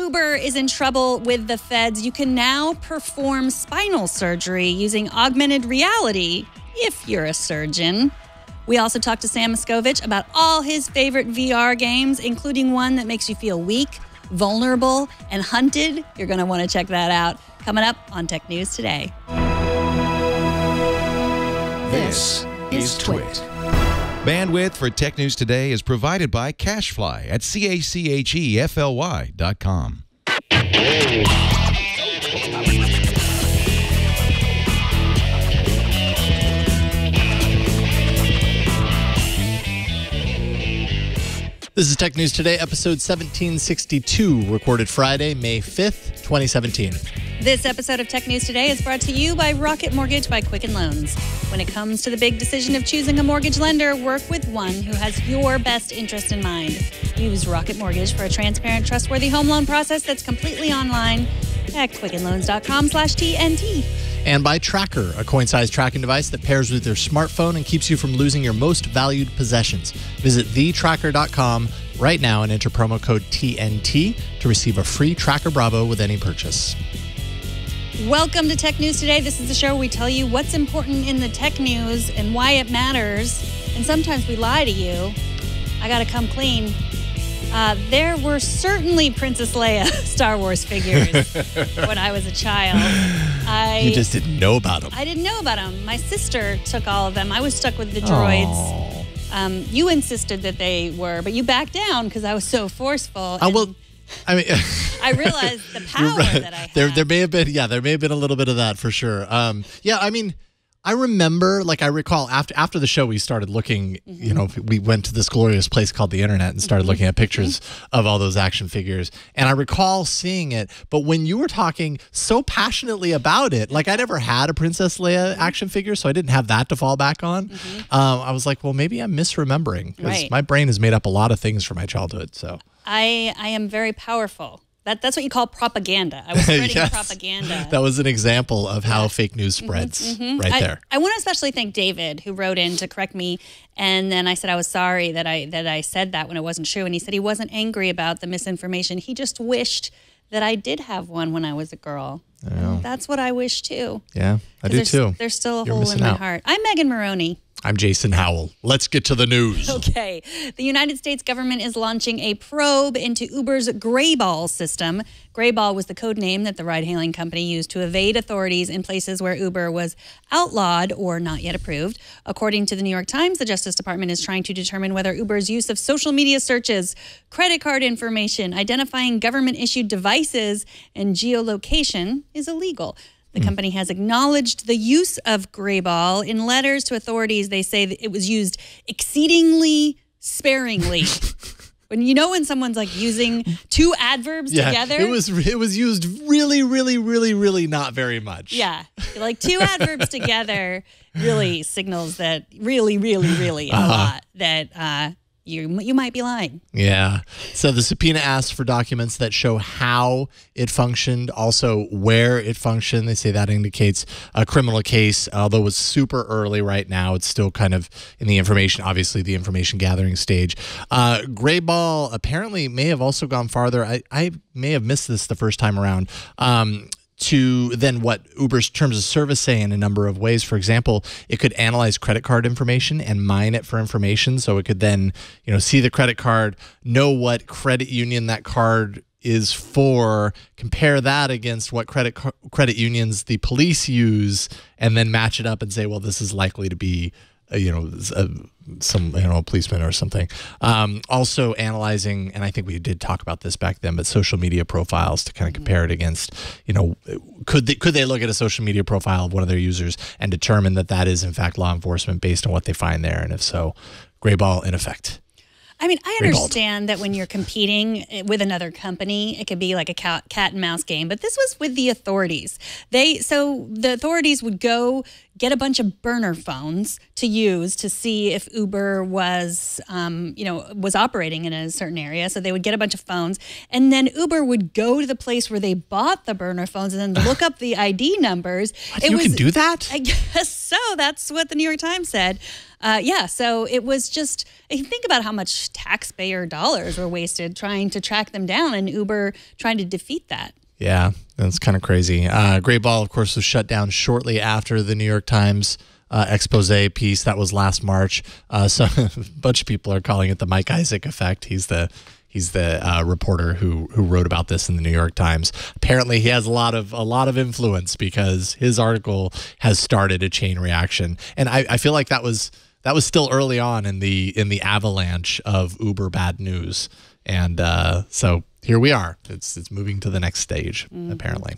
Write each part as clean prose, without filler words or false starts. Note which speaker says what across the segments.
Speaker 1: Uber is in trouble with the feds, you can now perform spinal surgery using augmented reality if you're a surgeon. We also talked to Sam Miskovich about all his favorite VR games, including one that makes you feel weak, vulnerable, and hunted. You're going to want to check that out. Coming up on Tech News Today.
Speaker 2: This is Twit. Bandwidth for Tech News Today is provided by CashFly at CACHEFLY.com.
Speaker 3: This is Tech News Today, episode 1762, recorded Friday, May 5th, 2017.
Speaker 1: This episode of Tech News Today is brought to you by Rocket Mortgage by Quicken Loans. When it comes to the big decision of choosing a mortgage lender, work with one who has your best interest in mind. Use Rocket Mortgage for a transparent, trustworthy home loan process that's completely online at quickenloans.com/TNT.
Speaker 3: And by Tracker, a coin-sized tracking device that pairs with your smartphone and keeps you from losing your most valued possessions. Visit thetracker.com right now and enter promo code TNT to receive a free Tracker Bravo with any purchase.
Speaker 1: Welcome to Tech News Today. This is the show where we tell you what's important in the tech news and why it matters. And sometimes we lie to you. I gotta come clean. There were certainly Princess Leia Star Wars figures when I was a child.
Speaker 3: You just didn't know about them.
Speaker 1: I didn't know about them. My sister took all of them. I was stuck with the droids. You insisted that they were, but you backed down because I was so forceful.
Speaker 3: I mean,
Speaker 1: I realized the power that I had.
Speaker 3: There may have been a little bit of that for sure. I remember, I recall after the show, we started looking, we went to this glorious place called the internet and started looking at pictures of all those action figures. And I recall seeing it. But when you were talking so passionately about it, I never had a Princess Leia action figure, so I didn't have that to fall back on. I was like, well, maybe I'm misremembering because my brain has made up a lot of things from my childhood. So
Speaker 1: I am very powerful. That's what you call propaganda. I was spreading propaganda.
Speaker 3: That was an example of how fake news spreads right there.
Speaker 1: I want to especially thank David, who wrote in to correct me. And then I said I was sorry that I said that when it wasn't true. And he said he wasn't angry about the misinformation. He just wished that I did have one when I was a girl. That's what I wish, too.
Speaker 3: Yeah, I do, too.
Speaker 1: There's still a hole in my heart. I'm Megan Maroney.
Speaker 3: I'm Jason Howell. Let's get to the news.
Speaker 1: Okay. The United States government is launching a probe into Uber's Greyball system. Greyball was the code name that the ride-hailing company used to evade authorities in places where Uber was outlawed or not yet approved. According to the New York Times, the Justice Department is trying to determine whether Uber's use of social media searches, credit card information, identifying government-issued devices, and geolocation is illegal. The company has acknowledged the use of Greyball. In letters to authorities, they say that it was used exceedingly sparingly. when someone's using two adverbs together.
Speaker 3: It was used really, really, really, really not very much.
Speaker 1: Yeah. Two adverbs together really signals that really, really, really a lot that you might be lying.
Speaker 3: Yeah. So the subpoena asks for documents that show how it functioned, also where it functioned. They say that indicates a criminal case, although it's super early right now. It's still kind of in the information gathering stage. Greyball apparently may have also gone farther. I may have missed this the first time around. To then what Uber's terms of service say in a number of ways. For example, it could analyze credit card information and mine it for information. So it could then, see the credit card, know what credit union that card is for, compare that against what credit unions the police use, and then match it up and say, well, this is likely to be some policeman or something. Also analyzing, and I think we did talk about this back then, but social media profiles to kind of compare it against, could they look at a social media profile of one of their users and determine that is in fact law enforcement based on what they find there, and if so, Greyball in effect.
Speaker 1: I mean, I understand that when you're competing with another company, it could be like a cat and mouse game, but this was with the authorities. So the authorities would go get a bunch of burner phones to use to see if Uber was, was operating in a certain area. So they would get a bunch of phones, and then Uber would go to the place where they bought the burner phones and then look up the ID numbers.
Speaker 3: You can do that?
Speaker 1: I guess So that's what the New York Times said. So it was just, think about how much taxpayer dollars were wasted trying to track them down, and Uber trying to defeat that.
Speaker 3: Yeah, that's kind of crazy. Greyball, of course, was shut down shortly after the New York Times expose piece. That was last March. So a bunch of people are calling it the Mike Isaac effect. He's the reporter who wrote about this in the New York Times. Apparently, he has a lot of influence because his article has started a chain reaction, and I feel like that was still early on in the avalanche of Uber bad news, and so here we are. It's moving to the next stage, apparently.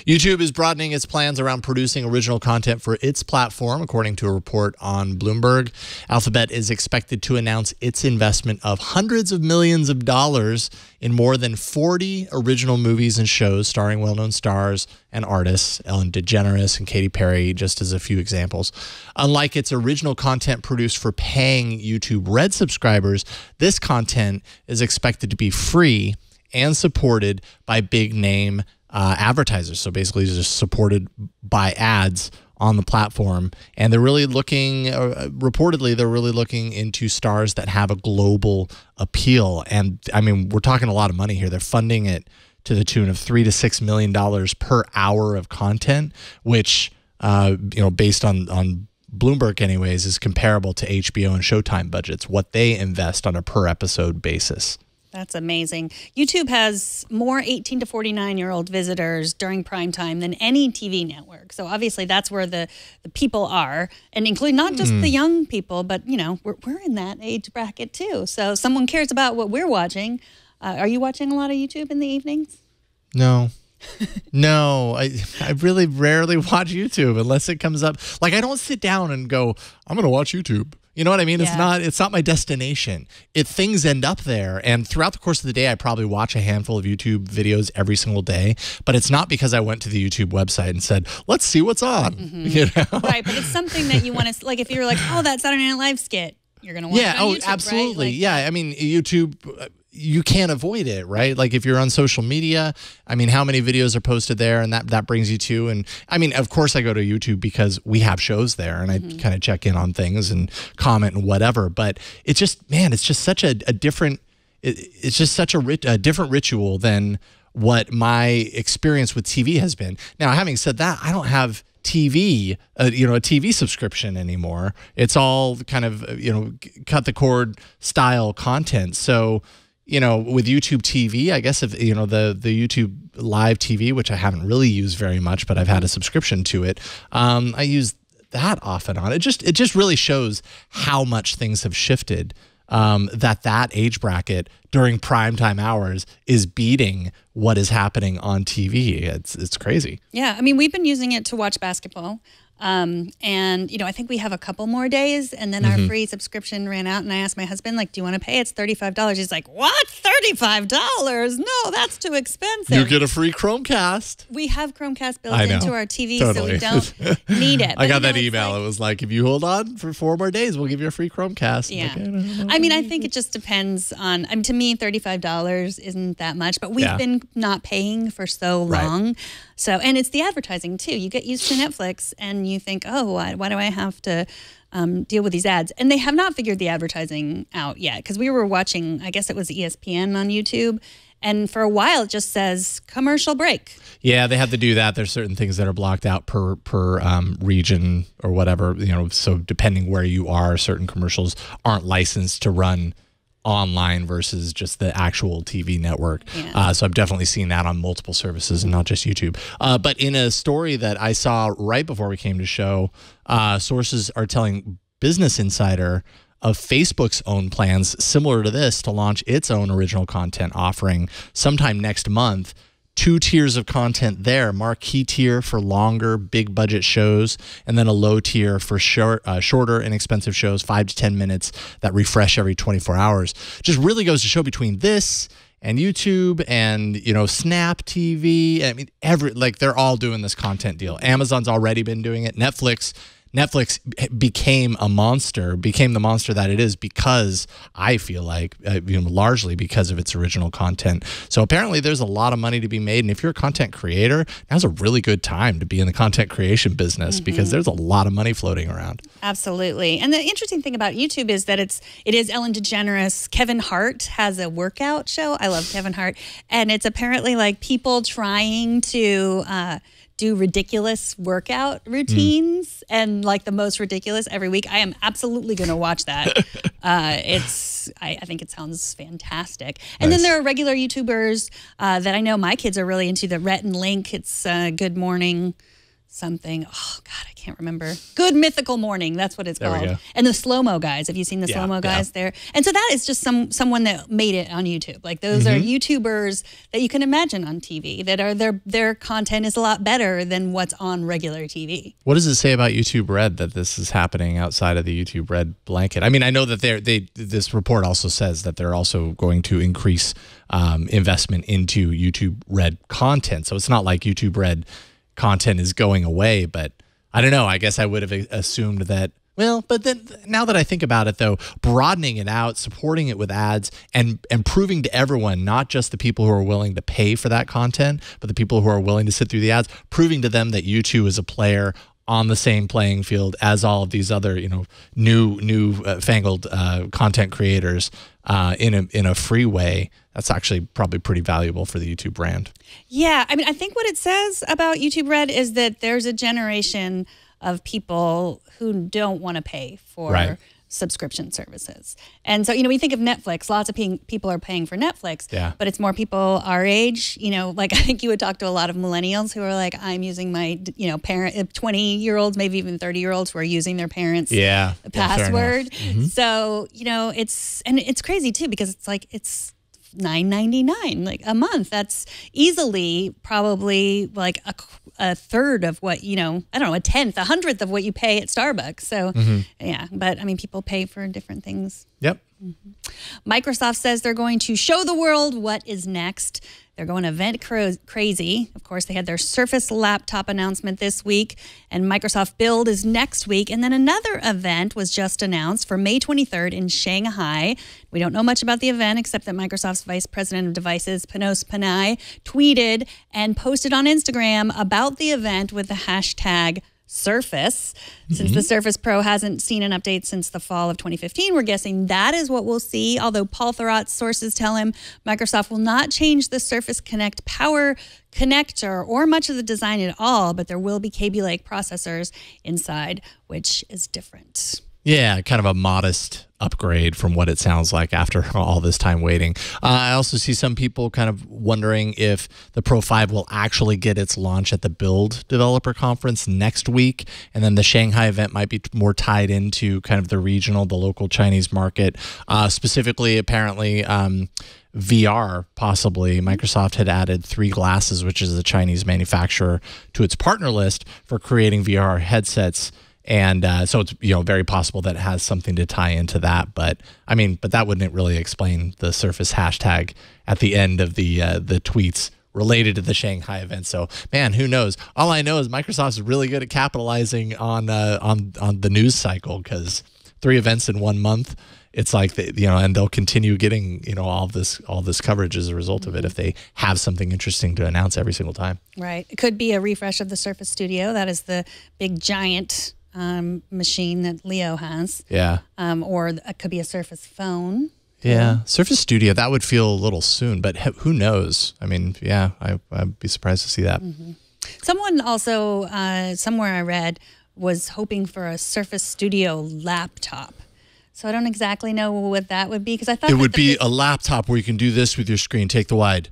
Speaker 3: YouTube is broadening its plans around producing original content for its platform, according to a report on Bloomberg. Alphabet is expected to announce its investment of hundreds of millions of dollars in more than 40 original movies and shows starring well-known stars and artists, Ellen DeGeneres and Katy Perry, just as a few examples. Unlike its original content produced for paying YouTube Red subscribers, this content is expected to be free and supported by big-name advertisers. So basically just supported by ads on the platform. And they're really looking, reportedly, they're really looking into stars that have a global appeal. And I mean, we're talking a lot of money here. They're funding it to the tune of $3 to $6 million per hour of content, which, based on Bloomberg anyways, is comparable to HBO and Showtime budgets, what they invest on a per episode basis.
Speaker 1: That's amazing. YouTube has more 18 to 49-year-old visitors during prime time than any TV network. So obviously that's where the people are, and including not just the young people, but, we're in that age bracket too. So someone cares about what we're watching. Are you watching a lot of YouTube in the evenings?
Speaker 3: No. No, I really rarely watch YouTube unless it comes up. Like, I don't sit down and go, I'm going to watch YouTube. You know what I mean?
Speaker 1: Yeah.
Speaker 3: It's not my destination. Things end up there. And throughout the course of the day, I probably watch a handful of YouTube videos every single day. But it's not because I went to the YouTube website and said, let's see what's on. You know?
Speaker 1: Right, but it's something that you want to, like, if you're like, oh, that Saturday Night Live skit, you're going to watch it on YouTube,
Speaker 3: absolutely.
Speaker 1: Right?
Speaker 3: Yeah, I mean, YouTube, you can't avoid it, right? Like, if you're on social media, I mean, how many videos are posted there, and that brings you to, and I mean, of course I go to YouTube because we have shows there, and I kind of check in on things and comment and whatever, but it's just, man, it's just such a different, it's just such a different ritual than what my experience with TV has been. Now, having said that, I don't have TV, a TV subscription anymore. It's all kind of, cut the cord style content. So, with YouTube TV, I guess if, the YouTube live TV, which I haven't really used very much, but I've had a subscription to it. I use that off and on. It just really shows how much things have shifted. That age bracket during primetime hours is beating what is happening on TV. It's crazy.
Speaker 1: Yeah, I mean, we've been using it to watch basketball. And, I think we have a couple more days, and then our free subscription ran out, and I asked my husband, like, do you want to pay? It's $35. He's like, what? $35? No, that's too expensive.
Speaker 3: You get a free Chromecast.
Speaker 1: We have Chromecast built into our TV,
Speaker 3: totally.
Speaker 1: so we don't need it.
Speaker 3: I got that email. It was like, if you hold on for 4 more days, we'll give you a free Chromecast.
Speaker 1: Yeah.
Speaker 3: Like,
Speaker 1: I mean, I think it just depends on, to me, $35 isn't that much, but we've been not paying for so long. Right. So, and it's the advertising too. You get used to Netflix and you think, oh, why do I have to deal with these ads? And they have not figured the advertising out yet, because we were watching, I guess it was ESPN on YouTube, and for a while it just says commercial break. Yeah,
Speaker 3: they have to do that. There's certain things that are blocked out per region or whatever, so depending where you are, certain commercials aren't licensed to run online versus just the actual TV network. Yeah. So I've definitely seen that on multiple services and not just YouTube. But in a story that I saw right before we came to show, sources are telling Business Insider of Facebook's own plans similar to this to launch its own original content offering sometime next month. 2 tiers of content there: marquee tier for longer, big budget shows, and then a low tier for shorter, inexpensive shows, 5 to 10 minutes that refresh every 24 hours. Just really goes to show between this and YouTube and, Snap TV. I mean, they're all doing this content deal. Amazon's already been doing it. Netflix Netflix became the monster that it is because I feel like, largely because of its original content. So apparently there's a lot of money to be made. And if you're a content creator, now's a really good time to be in the content creation business because there's a lot of money floating around.
Speaker 1: Absolutely. And the interesting thing about YouTube is that it is Ellen DeGeneres. Kevin Hart has a workout show. I love Kevin Hart. And it's apparently like people trying to do ridiculous workout routines and like the most ridiculous every week. I am absolutely going to watch that. I think it sounds fantastic. And then there are regular YouTubers that I know my kids are really into. The Rhett and Link. It's Good Morning something. Oh God, I can't remember. Good Mythical Morning. That's what it's called. And the slow-mo guys. Have you seen the slow-mo guys there? And so that is just someone that made it on YouTube. Like those are YouTubers that you can imagine on TV that are their content is a lot better than what's on regular TV.
Speaker 3: What does it say about YouTube Red that this is happening outside of the YouTube Red blanket? I mean, I know that this report also says that they're also going to increase investment into YouTube Red content. So it's not like YouTube Red content is going away, but I don't know. I guess I would have assumed that. Well, but then now that I think about it, though, broadening it out, supporting it with ads, and proving to everyone, not just the people who are willing to pay for that content, but the people who are willing to sit through the ads, proving to them that YouTube is a player on the same playing field as all of these other, new fangled content creators in a free way. That's actually probably pretty valuable for the YouTube brand.
Speaker 1: Yeah, I mean, I think what it says about YouTube Red is that there's a generation of people who don't want to pay for subscription services. And so, we think of Netflix, lots of people are paying for Netflix, but it's more people our age, like I think you would talk to a lot of millennials who are like, I'm using my, parent, 20-year-olds, maybe even 30-year-olds who are using their parents' password. So, it's crazy too, because it's like, it's $9.99 like a month. That's easily probably like a third of what I don't know, a tenth, a hundredth of what you pay at Starbucks. So yeah, but I mean, people pay for different things.
Speaker 3: Yep.
Speaker 1: Microsoft says they're going to show the world what is next. They're going event crazy. Of course, they had their Surface laptop announcement this week, and Microsoft Build is next week. And then another event was just announced for May 23rd in Shanghai. We don't know much about the event except that Microsoft's Vice President of Devices, Panos Panay, tweeted and posted on Instagram about the event with the hashtag Surface. Since the Surface Pro hasn't seen an update since the fall of 2015, we're guessing that is what we'll see. Although Paul Thurrott's sources tell him Microsoft will not change the Surface Connect power connector or much of the design at all, but there will be Kaby Lake processors inside, which is different.
Speaker 3: Yeah, kind of a modest upgrade from what it sounds like after all this time waiting. I also see some people kind of wondering if the Pro 5 will actually get its launch at the Build Developer Conference next week, and then the Shanghai event might be more tied into kind of the local Chinese market. Specifically, apparently, VR, possibly. Microsoft had added 3 Glasses, which is a Chinese manufacturer, to its partner list for creating VR headsets. And so it's very possible that it has something to tie into that, but that wouldn't really explain the Surface hashtag at the end of the tweets related to the Shanghai event. So man, who knows? All I know is Microsoft's really good at capitalizing on the news cycle, because 3 events in 1 month. It's like and they'll continue getting all this coverage as a result of it if they have something interesting to announce every single time.
Speaker 1: Right. It could be a refresh of the Surface Studio. That is the big giant machine that Leo has.
Speaker 3: Yeah.
Speaker 1: Or it could be a Surface phone.
Speaker 3: Yeah. Surface Studio, that would feel a little soon, but who knows? I mean, yeah, I'd be surprised to see that.
Speaker 1: Someone also, somewhere I read, was hoping for a Surface Studio laptop. So I don't exactly know what that would be, because I thought
Speaker 3: it would be a laptop where you can do this with your screen, take the wide.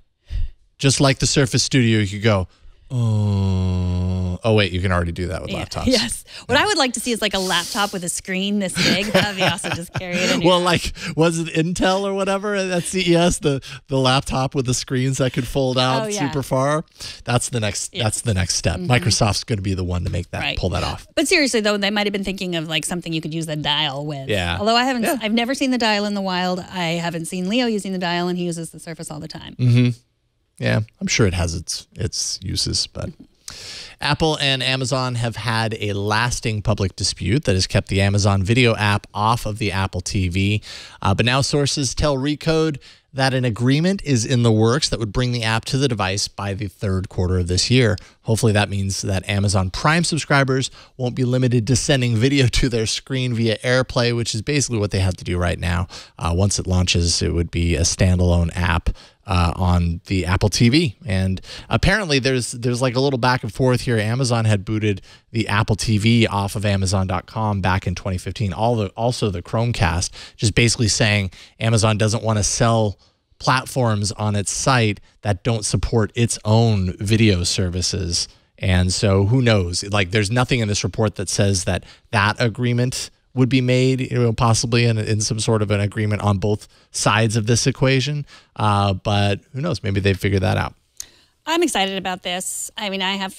Speaker 3: Just like the Surface Studio, you could go, oh wait, you can already do that with laptops.
Speaker 1: Yes. What I would like to see is like a laptop with a screen this big. That would be awesome. Just carry it in.
Speaker 3: Well, like, was it Intel or whatever at CES, the laptop with the screens that could fold out super far? That's the next. That's the next step. Microsoft's going to be the one to make that pull that off.
Speaker 1: But seriously though, they might have been thinking of like something you could use the dial with.
Speaker 3: Yeah.
Speaker 1: Although I've never seen the dial in the wild. I haven't seen Leo using the dial, and he uses the Surface all the time.
Speaker 3: Yeah, I'm sure it has its uses, but Apple and Amazon have had a lasting public dispute that has kept the Amazon Video app off of the Apple TV. But now sources tell Recode that an agreement is in the works that would bring the app to the device by the third quarter of this year. Hopefully that means that Amazon Prime subscribers won't be limited to sending video to their screen via AirPlay, which is basically what they have to do right now. Once it launches, it would be a standalone app on the Apple TV. And apparently there's like a little back and forth here. Amazon had booted the Apple TV off of Amazon.com back in 2015. Also the Chromecast, just basically saying Amazon doesn't want to sell platforms on its site that don't support its own video services. And so who knows? Like, there's nothing in this report that says that agreement would be made, possibly in some sort of an agreement on both sides of this equation. But who knows? Maybe they figure that out.
Speaker 1: I'm excited about this. I mean, I have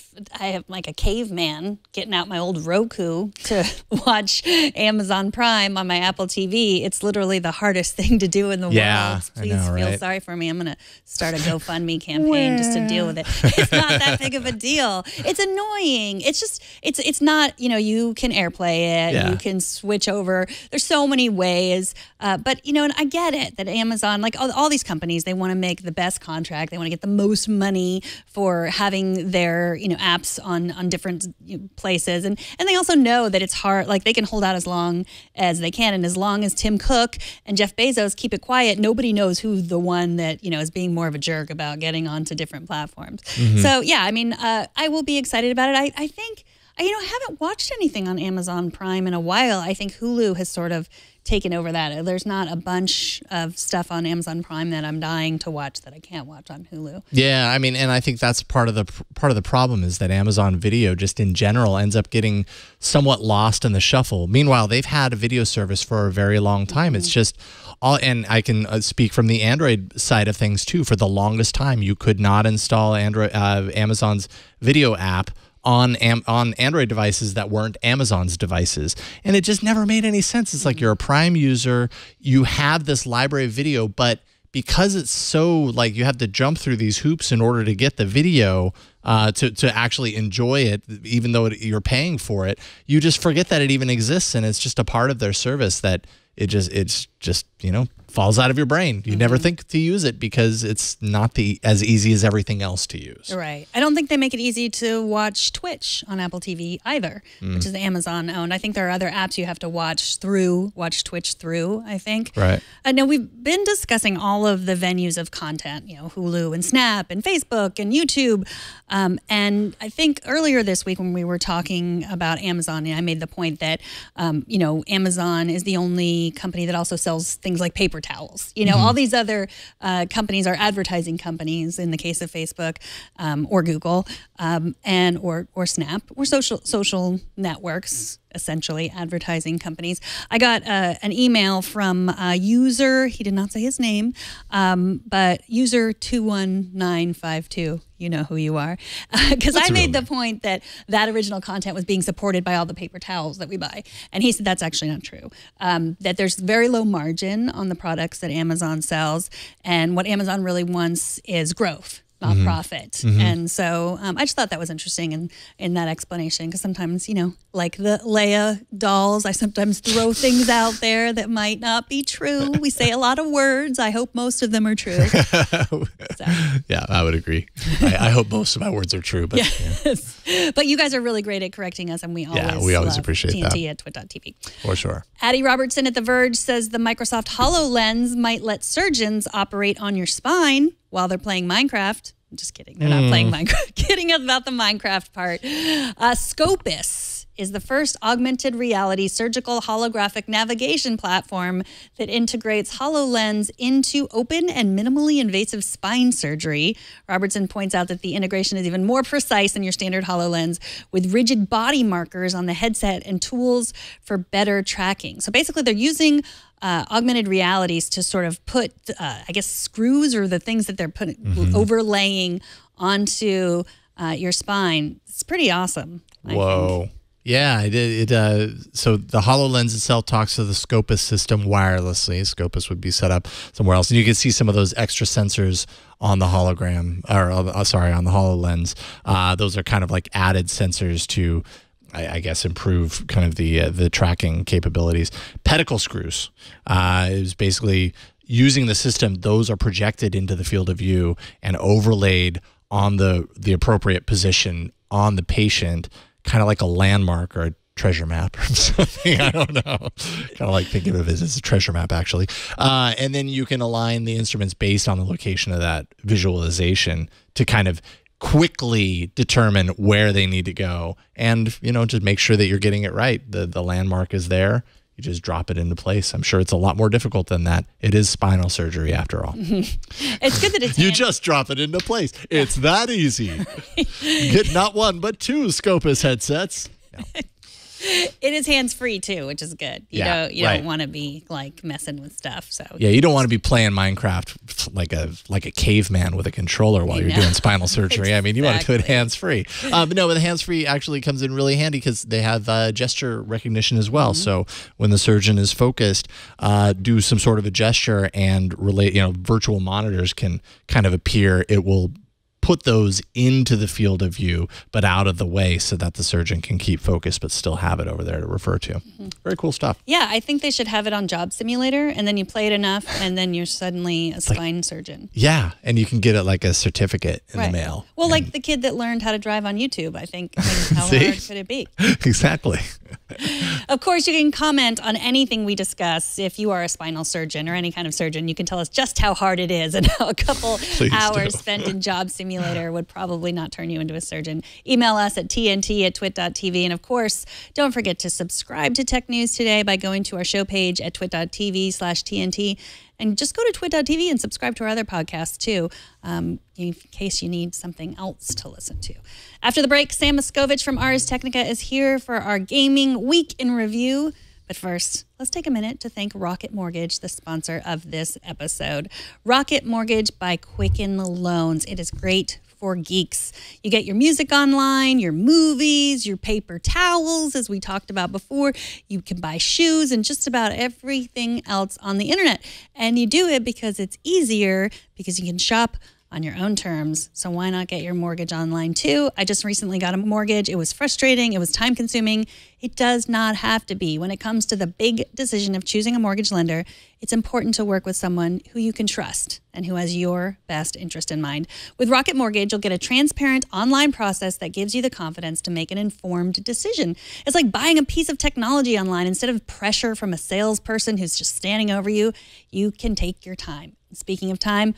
Speaker 1: like a caveman getting out my old Roku to watch Amazon Prime on my Apple TV. It's literally the hardest thing to do in the world. Please feel sorry for me. I'm going to start a GoFundMe campaign just to deal with it. It's not that big of a deal. It's annoying. It's just, it's not, you can AirPlay it. You can switch over. There's so many ways. But, and I get it that Amazon, like all these companies, they want to make the best contract. They want to get the most money for having their apps on different places, and they also know that it's hard. Like, they can hold out as long as they can, and as long as Tim Cook and Jeff Bezos keep it quiet, nobody knows who's the one that is being more of a jerk about getting onto different platforms. So yeah, I mean, I will be excited about it. I think I haven't watched anything on Amazon Prime in a while. I think Hulu has sort of taken over that. There's not a bunch of stuff on Amazon Prime that I'm dying to watch that I can't watch on Hulu.
Speaker 3: Yeah, I mean, and I think that's part of the problem is that Amazon Video just in general ends up getting somewhat lost in the shuffle. Meanwhile, they've had a video service for a very long time. It's just and I can speak from the Android side of things too. For the longest time, you could not install Amazon's video app on Android devices that weren't Amazon's devices. And it just never made any sense. It's like, you're a Prime user, you have this library of video, but because it's so, like, you have to jump through these hoops in order to get the video to actually enjoy it, even though you're paying for it, you just forget that it even exists, and it's just a part of their service that it's just falls out of your brain. You never think to use it because it's not as easy as everything else to use.
Speaker 1: Right. I don't think they make it easy to watch Twitch on Apple TV either, which is Amazon owned. I think there are other apps you have to watch Twitch through, I think.
Speaker 3: Right.
Speaker 1: I know we've been discussing all of the venues of content, Hulu and Snap and Facebook and YouTube. And I think earlier this week when we were talking about Amazon, I made the point that, Amazon is the only company that also sells things like paper towels. All these other companies are advertising companies in the case of Facebook or Google or Snap or social networks, essentially advertising companies. I got an email from a user. He did not say his name, but user 21952. You know who you are. Because I made the point that original content was being supported by all the paper towels that we buy. And he said that's actually not true. That there's very low margin on the products that Amazon sells. And what Amazon really wants is growth, not profit. And so I just thought that was interesting in that explanation, because sometimes, like the Leia dolls, I sometimes throw things out there that might not be true. We say a lot of words. I hope most of them are true.
Speaker 3: Yeah, I would agree. I hope most of my words are true. But,
Speaker 1: yes. But you guys are really great at correcting us, and we always
Speaker 3: appreciate
Speaker 1: TNT
Speaker 3: that.
Speaker 1: at twit.tv.
Speaker 3: For sure.
Speaker 1: Addie Robertson at The Verge says the Microsoft HoloLens might let surgeons operate on your spine while they're playing Minecraft. I'm just kidding. They're not playing Minecraft. Kidding about the Minecraft part. Scopus is the first augmented reality surgical holographic navigation platform that integrates HoloLens into open and minimally invasive spine surgery. Robertson points out that the integration is even more precise than your standard HoloLens, with rigid body markers on the headset and tools for better tracking. So basically, they're using augmented realities to sort of put, screws or the things that they're putting overlaying onto your spine. It's pretty awesome.
Speaker 3: Whoa. Yeah, so the HoloLens itself talks to the Scopus system wirelessly. Scopus would be set up somewhere else. And you can see some of those extra sensors on the hologram, or on the HoloLens. Those are kind of like added sensors to, I guess, improve kind of the tracking capabilities. Pedicle screws is basically using the system. Those are projected into the field of view and overlaid on the appropriate position on the patient, kind of like a landmark or a treasure map or something. I don't know. Kind of like thinking of it as a treasure map, actually. And then you can align the instruments based on the location of that visualization to kind of quickly determine where they need to go and, just make sure that you're getting it right. The landmark is there. You just drop it into place. I'm sure it's a lot more difficult than that. It is spinal surgery after all.
Speaker 1: It's good that it's
Speaker 3: you just drop it into place. It's that easy. Get not one, but 2 Scopus headsets. No.
Speaker 1: It is hands-free too, which is good. You don't want to be like messing with stuff. So
Speaker 3: yeah, you don't want to be playing Minecraft like a caveman with a controller while you're doing spinal surgery. Exactly. I mean, you want to do it hands-free. But no, but the hands-free actually comes in really handy because they have gesture recognition as well. So when the surgeon is focused, do some sort of a gesture and relate. Virtual monitors can kind of appear. It will put those into the field of view, but out of the way so that the surgeon can keep focused, but still have it over there to refer to. Very cool stuff.
Speaker 1: Yeah, I think they should have it on Job Simulator, and then you play it enough, and then you're suddenly a spine surgeon.
Speaker 3: Yeah, and you can get it like a certificate in the mail.
Speaker 1: Well, like the kid that learned how to drive on YouTube, I think. How hard could it be?
Speaker 3: Exactly.
Speaker 1: Of course, you can comment on anything we discuss. If you are a spinal surgeon or any kind of surgeon, you can tell us just how hard it is and how a couple hours spent in Job Simulator would probably not turn you into a surgeon. Email us at tnt@twit.tv. And of course, don't forget to subscribe to Tech News Today by going to our show page at twit.tv/TNT. And just go to twit.tv and subscribe to our other podcasts, too, in case you need something else to listen to. After the break, Sam Miskovich from Ars Technica is here for our Gaming Week in Review. But first, let's take a minute to thank Rocket Mortgage, the sponsor of this episode. Rocket Mortgage by Quicken Loans. It is great for geeks. You get your music online, your movies, your paper towels, as we talked about before. You can buy shoes and just about everything else on the internet. And you do it because it's easier, because you can shop on your own terms. So why not get your mortgage online too? I just recently got a mortgage. It was frustrating. It was time consuming. It does not have to be. When it comes to the big decision of choosing a mortgage lender, it's important to work with someone who you can trust and who has your best interest in mind. With Rocket Mortgage, you'll get a transparent online process that gives you the confidence to make an informed decision. It's like buying a piece of technology online. Instead of pressure from a salesperson who's just standing over you, you can take your time. Speaking of time,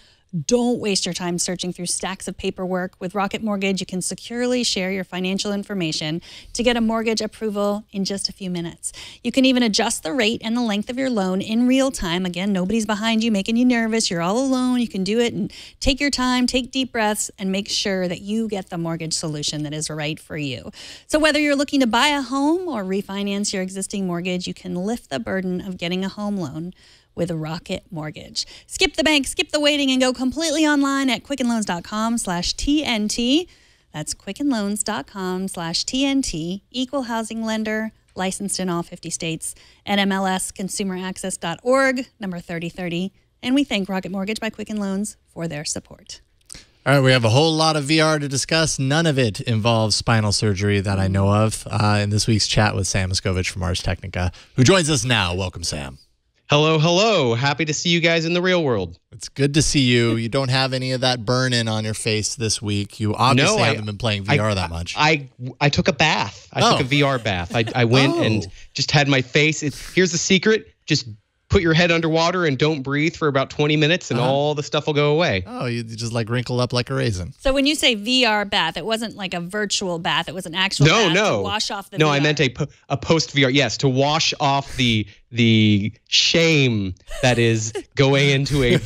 Speaker 1: don't waste your time searching through stacks of paperwork. With Rocket Mortgage, you can securely share your financial information to get a mortgage approval in just a few minutes. You can even adjust the rate and the length of your loan in real time. Again, nobody's behind you making you nervous. You're all alone. You can do it and take your time, take deep breaths, and make sure that you get the mortgage solution that is right for you. So whether you're looking to buy a home or refinance your existing mortgage, you can lift the burden of getting a home loan with a Rocket Mortgage. Skip the bank, skip the waiting, and go completely online at quickenloans.com/TNT. That's quickenloans.com/TNT. Equal housing lender, licensed in all 50 states. NMLS consumeraccess.org, number 3030. And we thank Rocket Mortgage by Quicken Loans for their support.
Speaker 3: All right, we have a whole lot of VR to discuss. None of it involves spinal surgery that I know of. In this week's chat with Sam Miskovich from Ars Technica, who joins us now. Welcome, Sam.
Speaker 4: Hello, hello. Happy to see you guys in the real world.
Speaker 3: It's good to see you. You don't have any of that burn-in on your face this week. You obviously haven't been playing VR that much.
Speaker 4: I took a bath. I took a VR bath. I went and just had my face. Here's the secret. Just put your head underwater and don't breathe for about 20 minutes and all the stuff will go away.
Speaker 3: Oh, you just like wrinkle up like a raisin.
Speaker 1: So when you say VR bath, it wasn't like a virtual bath. It was an actual bath to wash off the VR.
Speaker 4: No, I meant a post-VR. Yes, to wash off the shame that is going into a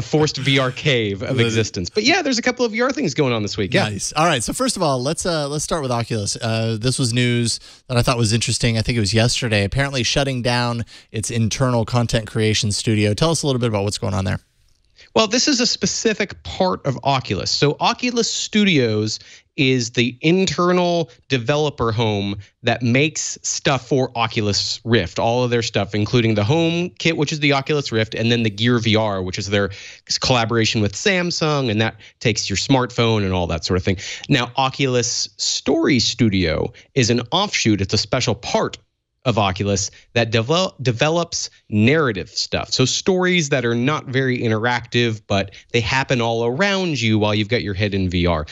Speaker 4: forced VR cave of existence. But yeah, there's a couple of VR things going on this week. Yeah.
Speaker 3: Nice. All right. So first of all, let's start with Oculus. This was news that I thought was interesting. I think it was yesterday. Apparently shutting down its internal content creation studio. Tell us a little bit about what's going on there.
Speaker 4: Well, this is a specific part of Oculus. So Oculus Studios is the internal developer home that makes stuff for Oculus Rift, all of their stuff, including the home kit, which is the Oculus Rift, and then the Gear VR, which is their collaboration with Samsung, and that takes your smartphone and all that sort of thing. Now, Oculus Story Studio is an offshoot. It's a special part of Oculus that develops narrative stuff. So stories that are not very interactive, but they happen all around you while you've got your head in VR.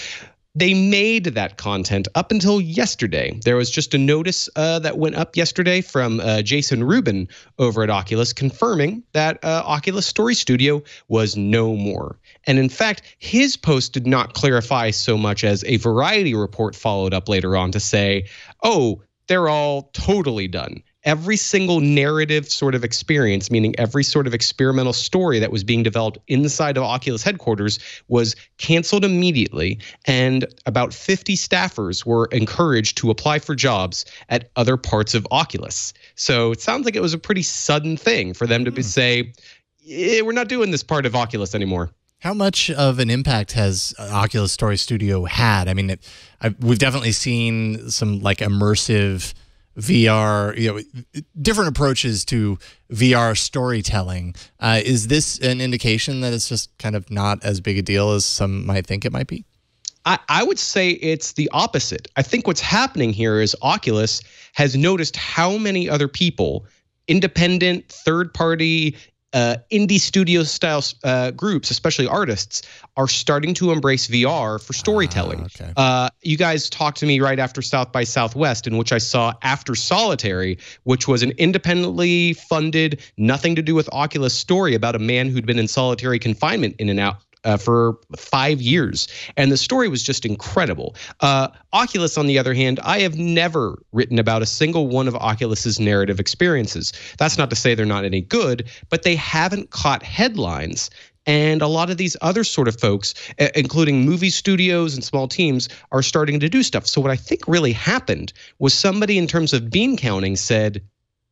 Speaker 4: They made that content up until yesterday. There was just a notice that went up yesterday from Jason Rubin over at Oculus confirming that Oculus Story Studio was no more. And in fact, his post did not clarify so much as a Variety report followed up later on to say, oh, they're all totally done. Every single narrative sort of experience, meaning every sort of experimental story that was being developed inside of Oculus headquarters, was canceled immediately, and about 50 staffers were encouraged to apply for jobs at other parts of Oculus. So it sounds like it was a pretty sudden thing for them to say, we're not doing this part of Oculus anymore.
Speaker 3: How much of an impact has Oculus Story Studio had? I mean, we've definitely seen some like immersive VR, different approaches to VR storytelling. Is this an indication that it's just kind of not as big a deal as some might think it might be?
Speaker 4: I would say it's the opposite. I think what's happening here is Oculus has noticed how many other people, independent, third-party, indie studio style groups, especially artists, are starting to embrace VR for storytelling.
Speaker 3: Okay.
Speaker 4: You guys talked to me right after South by Southwest, in which I saw After Solitary, which was an independently funded, nothing to do with Oculus story about a man who'd been in solitary confinement in and out for 5 years. And the story was just incredible. Oculus, on the other hand, I have never written about a single one of Oculus's narrative experiences. That's not to say they're not any good, but they haven't caught headlines. And a lot of these other sort of folks, including movie studios and small teams, are starting to do stuff. So what I think really happened was somebody in terms of bean counting said,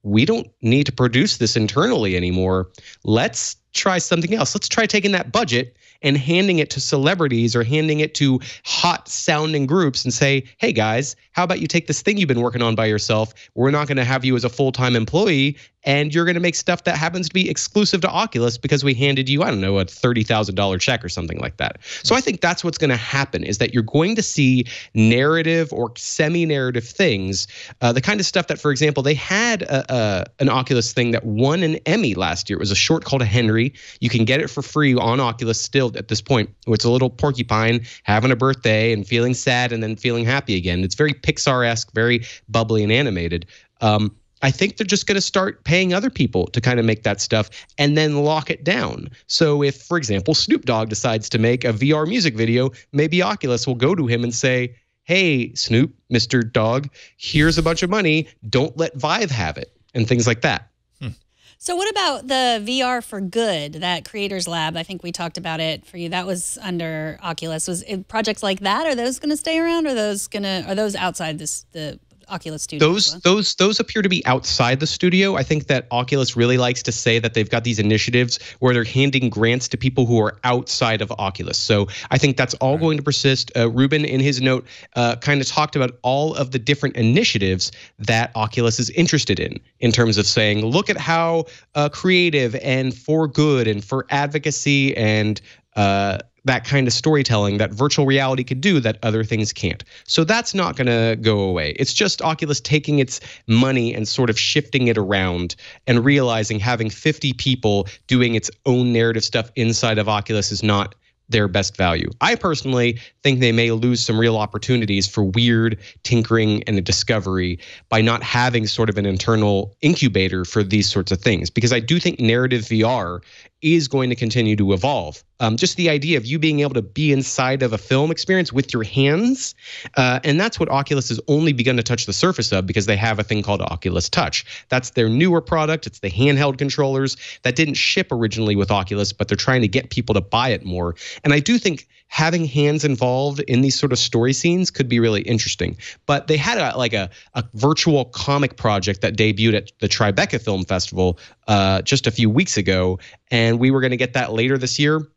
Speaker 4: we don't need to produce this internally anymore. Let's try something else. Let's try taking that budget and handing it to celebrities or handing it to hot sounding groups and say, hey guys, how about you take this thing you've been working on by yourself? We're not going to have you as a full-time employee, and you're going to make stuff that happens to be exclusive to Oculus because we handed you, I don't know, a $30,000 check or something like that. So I think that's what's going to happen, is that you're going to see narrative or semi-narrative things, the kind of stuff that, for example, they had an Oculus thing that won an Emmy last year. It was a short called Henry. You can get it for free on Oculus still at this point. It's a little porcupine having a birthday and feeling sad and then feeling happy again. It's very Pixar-esque, very bubbly and animated. I think they're just going to start paying other people to kind of make that stuff and then lock it down. So if, for example, Snoop Dogg decides to make a VR music video, maybe Oculus will go to him and say, hey, Snoop, Mr. Dogg, here's a bunch of money. Don't let Vive have it, and things like that.
Speaker 1: So what about the VR for Good, that Creators Lab? I think we talked about it for you. That was under Oculus. Was it projects like that? Are those going to stay around? Or are those outside the Oculus studio?
Speaker 4: Those appear to be outside the studio. I think that Oculus really likes to say that they've got these initiatives where they're handing grants to people who are outside of Oculus. So I think that's all going to persist. Ruben, in his note, kind of talked about all of the different initiatives that Oculus is interested in terms of saying, look at how creative and for good and for advocacy and that kind of storytelling that virtual reality could do that other things can't. So that's not going to go away. It's just Oculus taking its money and sort of shifting it around and realizing having 50 people doing its own narrative stuff inside of Oculus is not their best value. I personally think they may lose some real opportunities for weird tinkering and discovery by not having sort of an internal incubator for these sorts of things, because I do think narrative VR is going to continue to evolve. Just the idea of you being able to be inside of a film experience with your hands. And that's what Oculus has only begun to touch the surface of, because they have a thing called Oculus Touch. That's their newer product. It's the handheld controllers that didn't ship originally with Oculus, but they're trying to get people to buy it more. And I do think having hands involved in these sort of story scenes could be really interesting. But they had a virtual comic project that debuted at the Tribeca Film Festival just a few weeks ago, and we were going to get that later this year.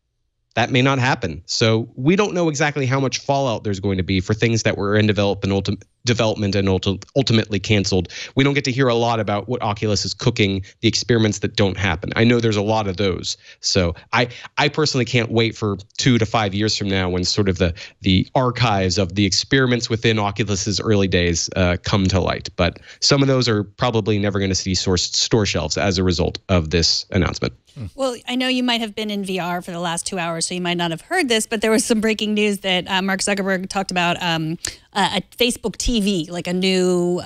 Speaker 4: that may not happen. So we don't know exactly how much fallout there's going to be for things that were in development and ultimately canceled. We don't get to hear a lot about what Oculus is cooking, the experiments that don't happen. I know there's a lot of those. So I personally can't wait for 2 to 5 years from now when sort of the archives of the experiments within Oculus's early days come to light. But some of those are probably never going to see store shelves as a result of this announcement.
Speaker 1: Well, I know you might have been in VR for the last 2 hours, so you might not have heard this, but there was some breaking news that Mark Zuckerberg talked about a Facebook TV, like a new,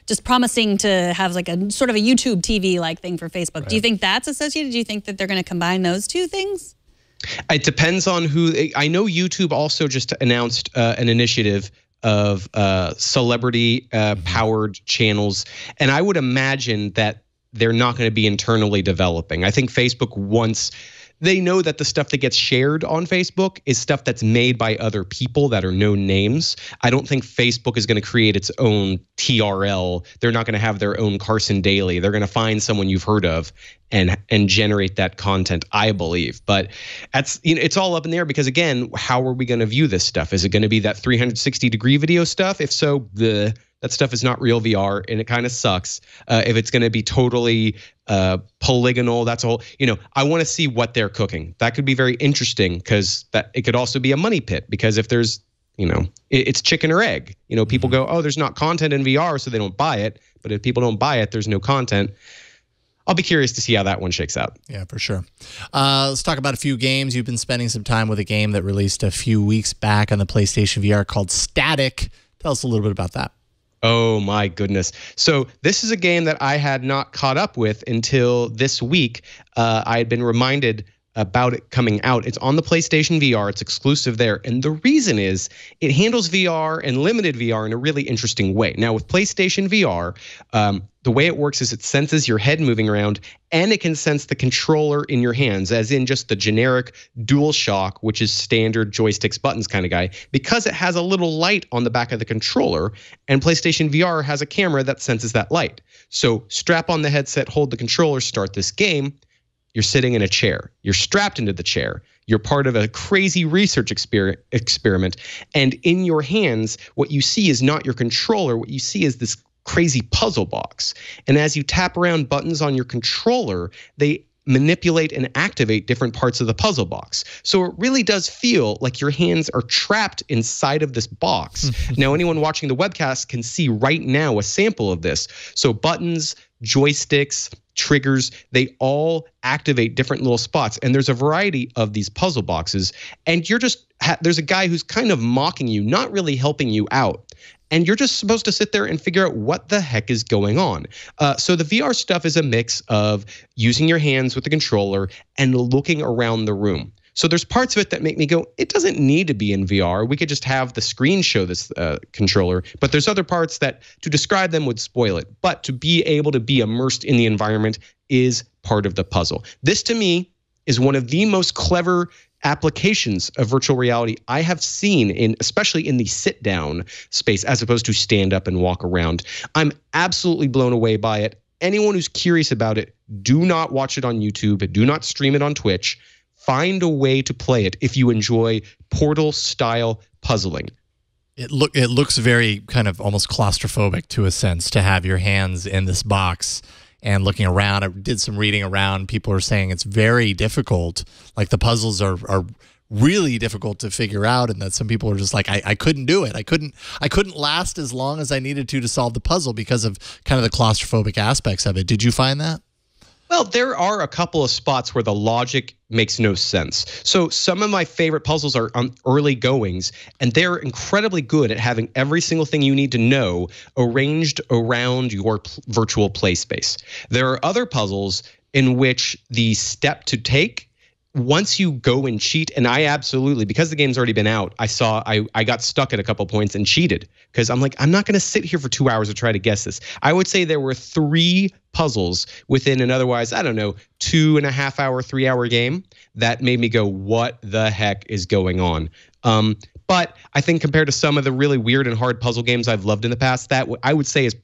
Speaker 1: just promising to have like a sort of a YouTube TV-like thing for Facebook. Right. Do you think that's associated? Do you think that they're going to combine those two things?
Speaker 4: It depends on who. I know YouTube also just announced an initiative of celebrity powered channels, and I would imagine that they're not going to be internally developing. I think Facebook they know that the stuff that gets shared on Facebook is stuff that's made by other people that are known names. I don't think Facebook is going to create its own TRL. They're not going to have their own Carson Daly. They're going to find someone you've heard of and generate that content, I believe. But it's all up in the air because, again, how are we going to view this stuff? Is it going to be that 360-degree video stuff? If so, that stuff is not real VR, and it kind of sucks. If it's going to be totally polygonal, that's all. I want to see what they're cooking. That could be very interesting because it could also be a money pit. Because if there's, it's chicken or egg. People go, oh, there's not content in VR, so they don't buy it. But if people don't buy it, there's no content. I'll be curious to see how that one shakes out.
Speaker 3: Yeah, for sure. Let's talk about a few games. You've been spending some time with a game that released a few weeks back on the PlayStation VR called Static. Tell us a little bit about that.
Speaker 4: Oh, my goodness. So this is a game that I had not caught up with until this week. I had been reminded about it coming out. It's on the PlayStation VR. It's exclusive there. And the reason is it handles VR and limited VR in a really interesting way. Now, with PlayStation VR, the way it works is it senses your head moving around, and it can sense the controller in your hands, as in just the generic DualShock, which is standard joysticks, buttons kind of guy, because it has a little light on the back of the controller, and PlayStation VR has a camera that senses that light. So strap on the headset, hold the controller, start this game. You're sitting in a chair. You're strapped into the chair. You're part of a crazy research experiment. And in your hands, what you see is not your controller. What you see is this crazy puzzle box. And as you tap around buttons on your controller, they manipulate and activate different parts of the puzzle box. So it really does feel like your hands are trapped inside of this box. Now, anyone watching the webcast can see right now a sample of this. So buttons, joysticks, triggers, they all activate different little spots. And there's a variety of these puzzle boxes. And there's a guy who's kind of mocking you, not really helping you out. And you're just supposed to sit there and figure out what the heck is going on. So the VR stuff is a mix of using your hands with the controller and looking around the room. So there's parts of it that make me go, it doesn't need to be in VR. We could just have the screen show this controller. But there's other parts that to describe them would spoil it. But to be able to be immersed in the environment is part of the puzzle. This, to me, is one of the most clever applications of virtual reality I have seen, especially in the sit-down space, as opposed to stand up and walk around. I'm absolutely blown away by it. Anyone who's curious about it, do not watch it on YouTube. Do not stream it on Twitch. Find a way to play it if you enjoy Portal-style puzzling.
Speaker 3: It looks very kind of almost claustrophobic to a sense to have your hands in this box and looking around. I did some reading around. People are saying it's very difficult. Like the puzzles are really difficult to figure out, and that some people are just like, I couldn't do it. I couldn't last as long as I needed to solve the puzzle because of kind of the claustrophobic aspects of it. Did you find that?
Speaker 4: Well, there are a couple of spots where the logic makes no sense. So some of my favorite puzzles are on early goings, and they're incredibly good at having every single thing you need to know arranged around your virtual play space. There are other puzzles in which the step to take, once you go and cheat, and I absolutely, because the game's already been out, I got stuck at a couple points and cheated because I'm like, I'm not going to sit here for 2 hours to try to guess this. I would say there were 3 puzzles within an otherwise, 2.5 hour, 3 hour game that made me go, what the heck is going on? But I think compared to some of the really weird and hard puzzle games I've loved in the past, that I would say is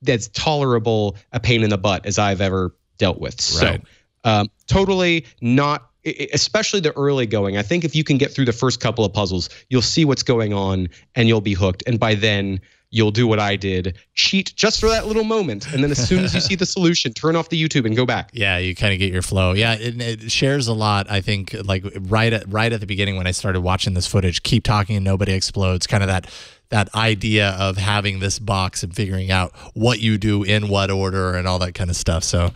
Speaker 4: that's tolerable a pain in the butt as I've ever dealt with.
Speaker 3: Right.
Speaker 4: So Totally not. Especially the early going. I think if you can get through the first couple of puzzles, you'll see what's going on and you'll be hooked. And by then, you'll do what I did, cheat just for that little moment. And then as soon as you see the solution, turn off the YouTube and go back.
Speaker 3: Yeah, you kind of get your flow. Yeah, it shares a lot, I think, like right at the beginning when I started watching this footage, keep talking and nobody explodes, kind of that idea of having this box and figuring out what you do in what order and all that kind of stuff. So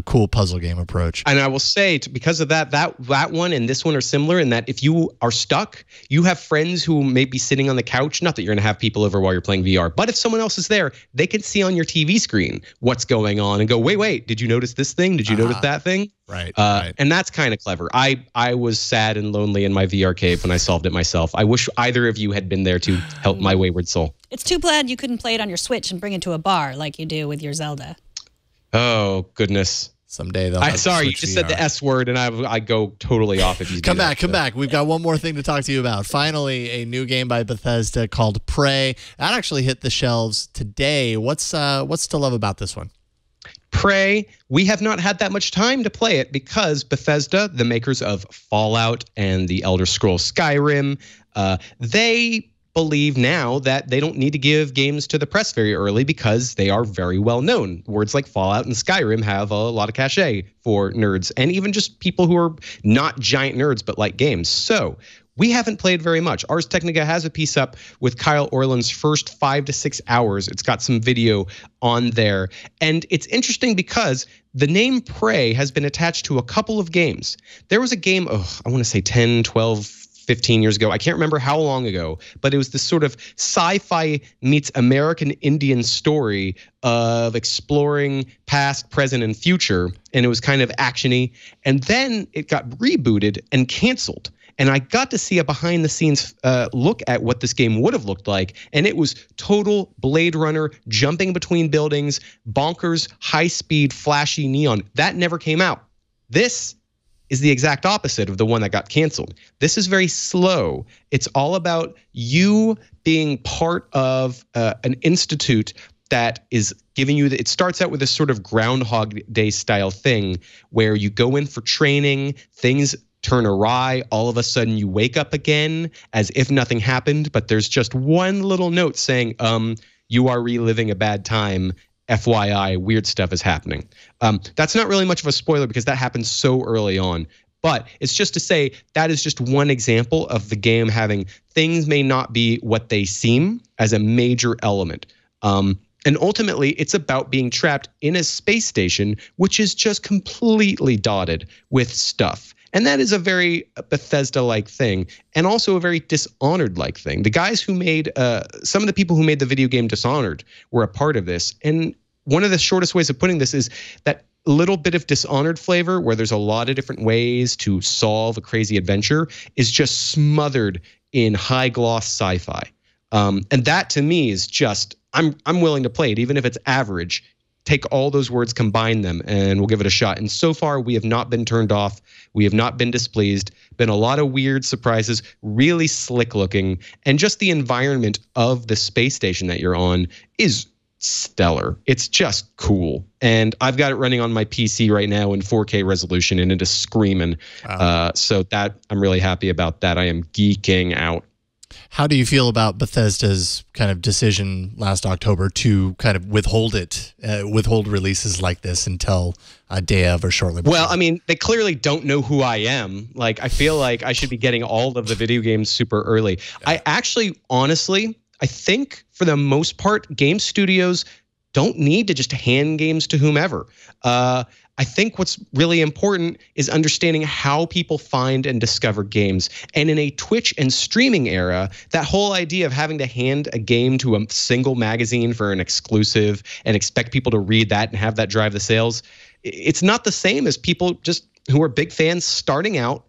Speaker 3: cool puzzle game approach.
Speaker 4: And I will say, because of that one and this one are similar in that if you are stuck, you have friends who may be sitting on the couch. Not that you're going to have people over while you're playing VR, but if someone else is there, they can see on your TV screen what's going on and go, wait, did you notice this thing? Did you notice that thing?
Speaker 3: Right.
Speaker 4: And that's kind of clever. I was sad and lonely in my VR cave when I solved it myself. I wish either of you had been there to help my wayward soul.
Speaker 1: It's too bad you couldn't play it on your Switch and bring it to a bar like you do with your Zelda.
Speaker 4: Oh, goodness.
Speaker 3: Someday they'll have
Speaker 4: sorry, you
Speaker 3: Switch
Speaker 4: just
Speaker 3: VR.
Speaker 4: said the S word, and I go totally off if you
Speaker 3: Come back. We've got one more thing to talk to you about. Finally, a new game by Bethesda called Prey. That actually hit the shelves today. What's to love about this one?
Speaker 4: Prey, we have not had that much time to play it because Bethesda, the makers of Fallout and the Elder Scrolls Skyrim, they believe now that they don't need to give games to the press very early because they are very well known. Words like Fallout and Skyrim have a lot of cachet for nerds and even just people who are not giant nerds but like games. So we haven't played very much. Ars Technica has a piece up with Kyle Orland's first 5 to 6 hours. It's got some video on there. And it's interesting because the name Prey has been attached to a couple of games. There was a game, I want to say 10, 12, 15 years ago. I can't remember how long ago, but it was this sort of sci-fi meets American Indian story of exploring past, present, and future. And it was kind of actiony. And then it got rebooted and canceled. And I got to see a behind-the-scenes look at what this game would have looked like. And it was total Blade Runner, jumping between buildings, bonkers, high-speed, flashy neon. That never came out. This is the exact opposite of the one that got canceled. This is very slow. It's all about you being part of an institute that is giving you, it starts out with this sort of Groundhog Day style thing where you go in for training, things turn awry, all of a sudden you wake up again as if nothing happened, but there's just one little note saying, you are reliving a bad time, FYI, weird stuff is happening. That's not really much of a spoiler because that happens so early on. But it's just to say that is just one example of the game having things may not be what they seem as a major element. And ultimately, it's about being trapped in a space station, which is just completely dotted with stuff. And that is a very Bethesda-like thing, and also a very Dishonored-like thing. The guys who made, some of the people who made the video game Dishonored were a part of this. And one of the shortest ways of putting this is that little bit of Dishonored flavor, where there's a lot of different ways to solve a crazy adventure, is just smothered in high-gloss sci-fi. And that, to me, is just, I'm willing to play it, even if it's average. Take all those words, combine them, and we'll give it a shot. And so far, we have not been turned off. We have not been displeased. Been a lot of weird surprises, really slick looking. And just the environment of the space station that you're on is stellar. It's just cool. And I've got it running on my PC right now in 4K resolution, and it is screaming. Wow. So that I'm really happy about that. I am geeking out.
Speaker 3: How do you feel about Bethesda's kind of decision last October to kind of withhold releases like this until a day of or shortly before?
Speaker 4: Well, I mean, they clearly don't know who I am. Like, I feel like I should be getting all of the video games super early. Yeah. I actually, honestly, I think for the most part, game studios don't need to just hand games to whomever. I think what's really important is understanding how people find and discover games. And in a Twitch and streaming era, that whole idea of having to hand a game to a single magazine for an exclusive and expect people to read that and have that drive the sales, it's not the same as people just who are big fans starting out,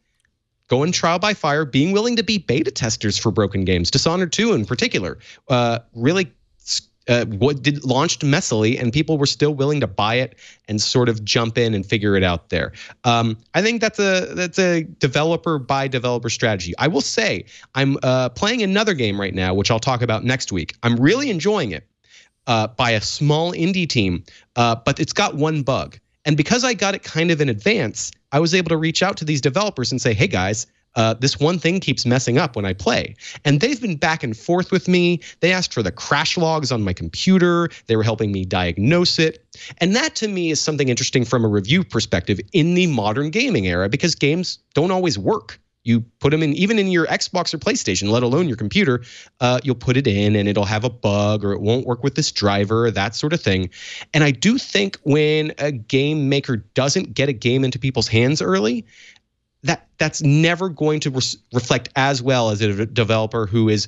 Speaker 4: going trial by fire, being willing to be beta testers for broken games. Dishonored 2 in particular, really launched messily, and people were still willing to buy it and sort of jump in and figure it out there. I think that's a developer by developer strategy. I will say I'm playing another game right now, which I'll talk about next week. I'm really enjoying it by a small indie team, but it's got one bug. And because I got it kind of in advance, I was able to reach out to these developers and say, hey, guys, this one thing keeps messing up when I play. And they've been back and forth with me. They asked for the crash logs on my computer. They were helping me diagnose it. And that to me is something interesting from a review perspective in the modern gaming era, because games don't always work. You put them in, even in your Xbox or PlayStation, let alone your computer, you'll put it in and it'll have a bug or it won't work with this driver, that sort of thing. And I do think when a game maker doesn't get a game into people's hands early, that's never going to reflect as well as a developer who is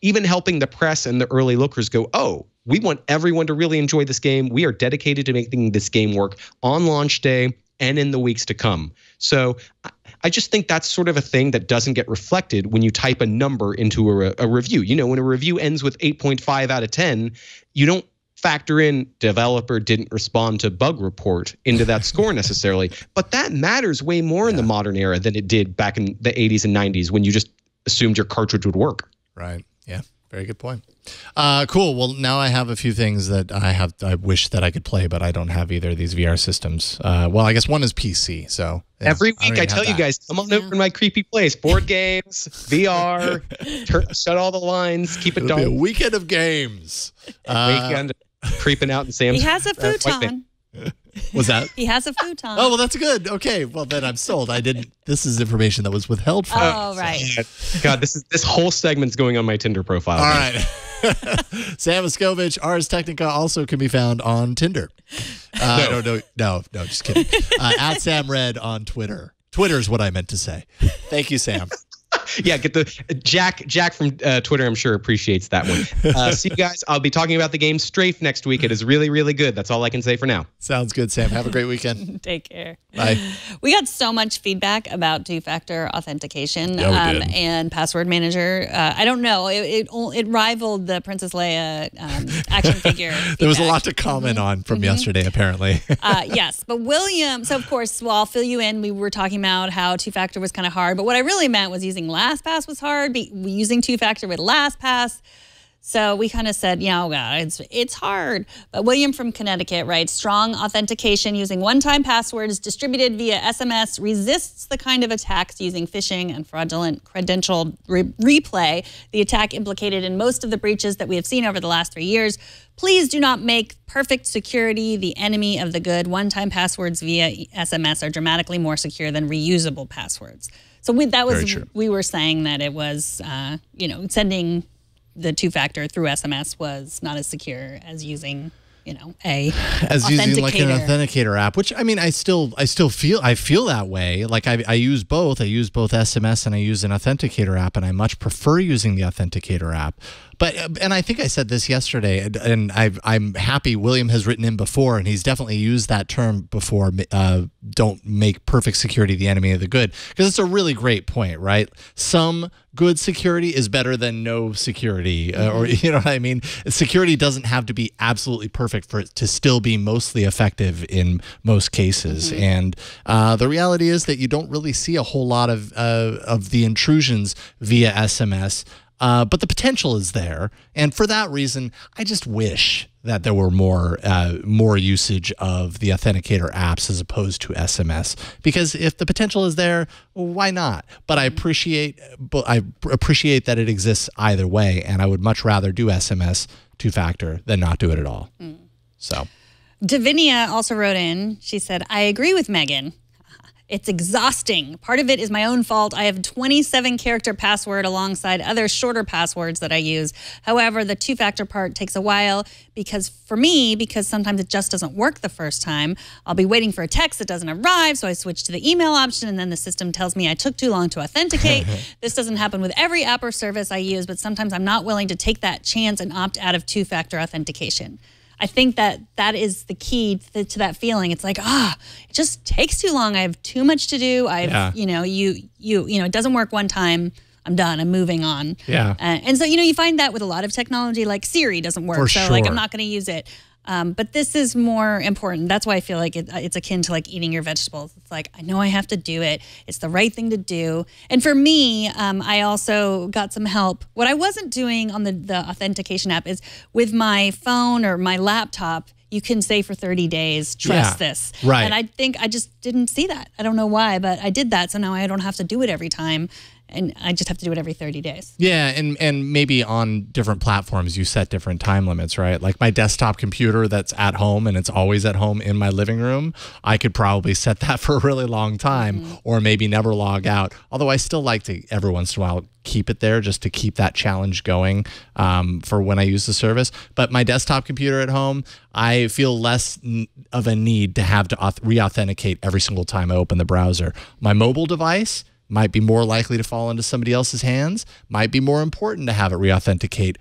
Speaker 4: even helping the press and the early lookers go, oh, we want everyone to really enjoy this game. We are dedicated to making this game work on launch day and in the weeks to come. So I just think that's sort of a thing that doesn't get reflected when you type a number into a review. You know, when a review ends with 8.5 out of 10, you don't factor in developer didn't respond to bug report into that score necessarily. But that matters way more in the modern era than it did back in the 80s and 90s when you just assumed your cartridge would work.
Speaker 3: Right. Yeah. Very good point. Cool. Well, now I have a few things that I wish that I could play, but I don't have either of these VR systems. Well, I guess one is PC. So yeah,
Speaker 4: every week I tell you guys, come on over to my creepy place. Board games, VR, shut all the lines, keep it
Speaker 3: It'll be
Speaker 4: dark.
Speaker 3: a weekend of games.
Speaker 4: Weekend creeping out in Sam's.
Speaker 1: He has a futon.
Speaker 3: Was that?
Speaker 1: He has a futon.
Speaker 3: Oh, well, that's good. Okay, well then I'm sold. I didn't. This is information that was withheld from.
Speaker 1: Oh, right.
Speaker 4: God, this whole segment's going on my Tinder profile.
Speaker 3: All right. Sam Escovich, Ars Technica, also can be found on Tinder. No, just kidding. At Sam Red on Twitter. Twitter is what I meant to say. Thank you, Sam.
Speaker 4: Yeah, get the Jack from Twitter, I'm sure appreciates that one. See you guys. I'll be talking about the game Strafe next week. It is really, really good. That's all I can say for now.
Speaker 3: Sounds good, Sam. Have a great weekend.
Speaker 1: Take care.
Speaker 3: Bye.
Speaker 1: We got so much feedback about two-factor authentication
Speaker 3: Yeah, we did.
Speaker 1: and password manager. I don't know. It rivaled the Princess Leia action figure.
Speaker 3: There was a
Speaker 1: feedback.
Speaker 3: lot to comment on from yesterday, apparently.
Speaker 1: Yes, but William, so of course, well, I'll fill you in. We were talking about how two-factor was kind of hard, but what I really meant was using LastPass was hard, using two-factor with LastPass. So we kind of said, yeah, oh God, it's hard. But William from Connecticut writes, strong authentication using one-time passwords distributed via SMS resists the kind of attacks using phishing and fraudulent credential replay, the attack implicated in most of the breaches that we have seen over the last 3 years. Please do not make perfect security the enemy of the good. One-time passwords via SMS are dramatically more secure than reusable passwords. So we were saying that it was, sending the two-factor through SMS was not as secure as using, using
Speaker 3: like an authenticator app, which I mean, I still feel that way. Like I use both. I use both SMS and I use an authenticator app, and I much prefer using the authenticator app. And I think I said this yesterday, and I'm happy William has written in before, and he's definitely used that term before, don't make perfect security the enemy of the good, because it's a really great point, right? Some good security is better than no security, or you know what I mean? Security doesn't have to be absolutely perfect for it to still be mostly effective in most cases. And the reality is that you don't really see a whole lot of the intrusions via SMS. But the potential is there, and for that reason, I just wish that there were more usage of the authenticator apps as opposed to SMS. Because if the potential is there, well, why not? But I appreciate that it exists either way, and I would much rather do SMS two-factor than not do it at all. So,
Speaker 1: Davinia also wrote in. She said, "I agree with Megan. It's exhausting. Part of it is my own fault. I have a 27-character password alongside other shorter passwords that I use. However, the two-factor part takes a while because sometimes it just doesn't work the first time. I'll be waiting for a text that doesn't arrive, so I switch to the email option, and then the system tells me I took too long to authenticate. This doesn't happen with every app or service I use, but sometimes I'm not willing to take that chance and opt out of two-factor authentication." I think that is the key to that feeling. It's like, it just takes too long. I have too much to do. It doesn't work one time. I'm done. I'm moving on.
Speaker 3: Yeah.
Speaker 1: And so, you find that with a lot of technology, like Siri doesn't work.
Speaker 3: For
Speaker 1: so
Speaker 3: sure.
Speaker 1: I'm not going to use it. But this is more important. That's why I feel like it's akin to like eating your vegetables. It's like, I know I have to do it. It's the right thing to do. And for me, I also got some help. What I wasn't doing on the authentication app is with my phone or my laptop, you can say for 30 days, trust this.
Speaker 3: Right.
Speaker 1: And I think I just didn't see that. I don't know why, but I did that. So now I don't have to do it every time. And I just have to do it every 30 days.
Speaker 3: Yeah, and maybe on different platforms you set different time limits, right? Like my desktop computer that's at home and it's always at home in my living room, I could probably set that for a really long time or maybe never log out. Although I still like to every once in a while keep it there just to keep that challenge going for when I use the service. But my desktop computer at home, I feel less of a need to have to re-authenticate every single time I open the browser. My mobile device might be more likely to fall into somebody else's hands, might be more important to have it re-authenticate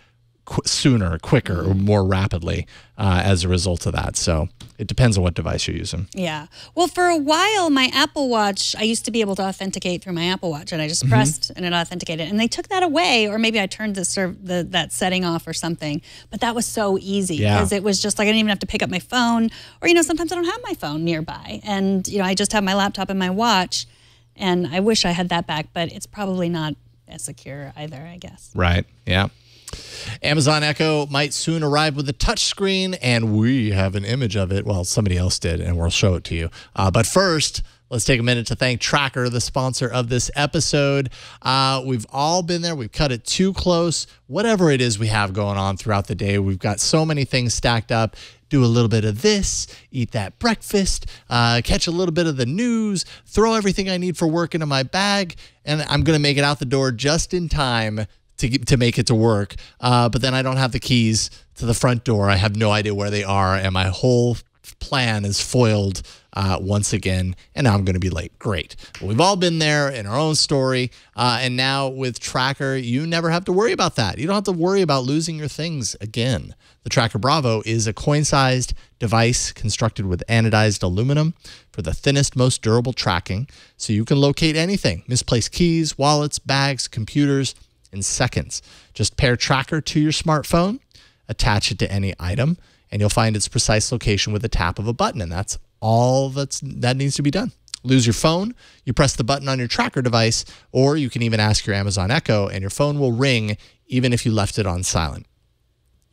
Speaker 3: sooner, quicker, or more rapidly as a result of that. So it depends on what device you're using.
Speaker 1: Yeah. Well, for a while, my Apple Watch, I used to be able to authenticate through my Apple Watch, and I just pressed and it authenticated. And they took that away, or maybe I turned that setting off or something. But that was so easy because it was just like I didn't even have to pick up my phone, or, sometimes I don't have my phone nearby. And, I just have my laptop and my watch. And I wish I had that back, but it's probably not as secure either, I guess.
Speaker 3: Right. Yeah. Amazon Echo might soon arrive with a touchscreen, and we have an image of it. Well, somebody else did, and we'll show it to you. But first, let's take a minute to thank Tracker, the sponsor of this episode. We've all been there. We've cut it too close. Whatever it is we have going on throughout the day, we've got so many things stacked up. Do a little bit of this, eat that breakfast, catch a little bit of the news, throw everything I need for work into my bag, and I'm going to make it out the door just in time to make it to work. But then I don't have the keys to the front door. I have no idea where they are, and my whole plan is foiled once again, and now I'm going to be late. Great. Well, we've all been there in our own story, and now with Tracker, you never have to worry about that. You don't have to worry about losing your things again. The Tracker Bravo is a coin-sized device constructed with anodized aluminum for the thinnest, most durable tracking, so you can locate anything, misplaced keys, wallets, bags, computers, in seconds. Just pair Tracker to your smartphone, attach it to any item, and you'll find its precise location with a tap of a button, and that's all that needs to be done. Lose your phone, you press the button on your Tracker device, or you can even ask your Amazon Echo, and your phone will ring even if you left it on silent.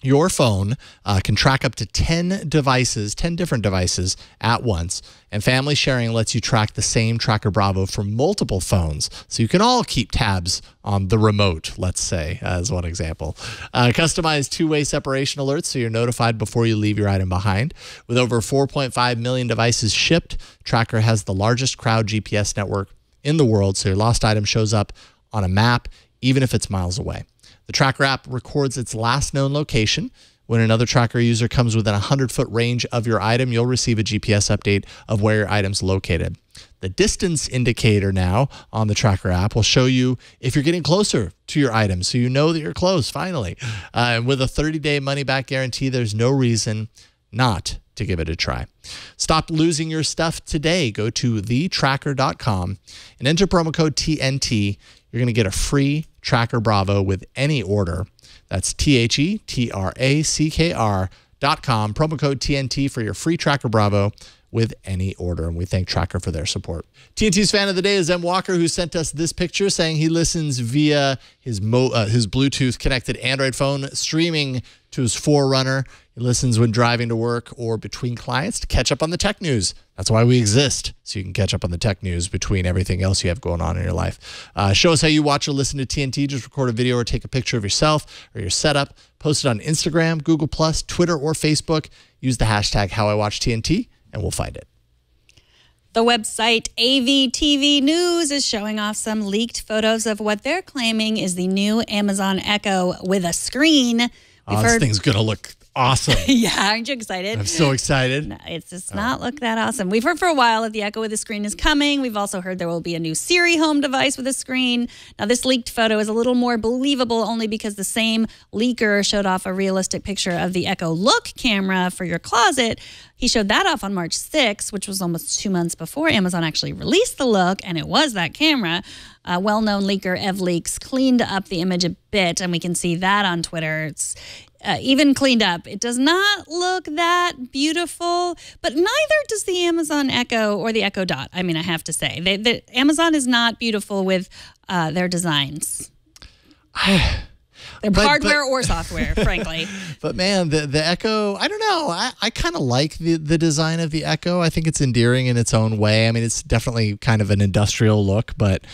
Speaker 3: Your phone can track up to 10 different devices at once, and family sharing lets you track the same Tracker Bravo from multiple phones, so you can all keep tabs on the remote, let's say, as one example. Customized two-way separation alerts so you're notified before you leave your item behind. With over 4.5 million devices shipped, Tracker has the largest crowd GPS network in the world, so your lost item shows up on a map, even if it's miles away. The Tracker app records its last known location. When another Tracker user comes within a 100-foot range of your item, you'll receive a GPS update of where your item's located. The distance indicator now on the Tracker app will show you if you're getting closer to your item, so you know that you're close, finally. And with a 30-day money-back guarantee, there's no reason not to give it a try. Stop losing your stuff today. Go to thetracker.com and enter promo code TNT. You're going to get a free Tracker Bravo with any order. That's TheTracker.com. Promo code TNT for your free Tracker Bravo with any order. And we thank Tracker for their support. TNT's fan of the day is M. Walker, who sent us this picture saying he listens via his Bluetooth connected Android phone, streaming to his Forerunner. He listens when driving to work or between clients to catch up on the tech news. That's why we exist, so you can catch up on the tech news between everything else you have going on in your life. Show us how you watch or listen to TNT. Just record a video or take a picture of yourself or your setup. Post it on Instagram, Google+, Twitter, or Facebook. Use the hashtag HowIWatchTNT, and we'll find it.
Speaker 1: The website AVTV News is showing off some leaked photos of what they're claiming is the new Amazon Echo with a screen.
Speaker 3: This thing's going to look awesome.
Speaker 1: Yeah, aren't you excited?
Speaker 3: I'm so excited.
Speaker 1: No, it's just not look that awesome. We've heard for a while that the Echo with a screen is coming. We've also heard there will be a new Siri home device with a screen. Now, this leaked photo is a little more believable only because the same leaker showed off a realistic picture of the Echo Look camera for your closet. He showed that off on March 6th, which was almost 2 months before Amazon actually released the Look, and it was that camera. Well-known leaker EvLeaks cleaned up the image a bit, and we can see that on Twitter. It's even cleaned up. It does not look that beautiful, but neither does the Amazon Echo or the Echo Dot. I mean, I have to say. Amazon is not beautiful with their designs. They're hardware or software, frankly.
Speaker 3: But man, the Echo, I don't know. I kind of like the design of the Echo. I think it's endearing in its own way. I mean, it's definitely kind of an industrial look, but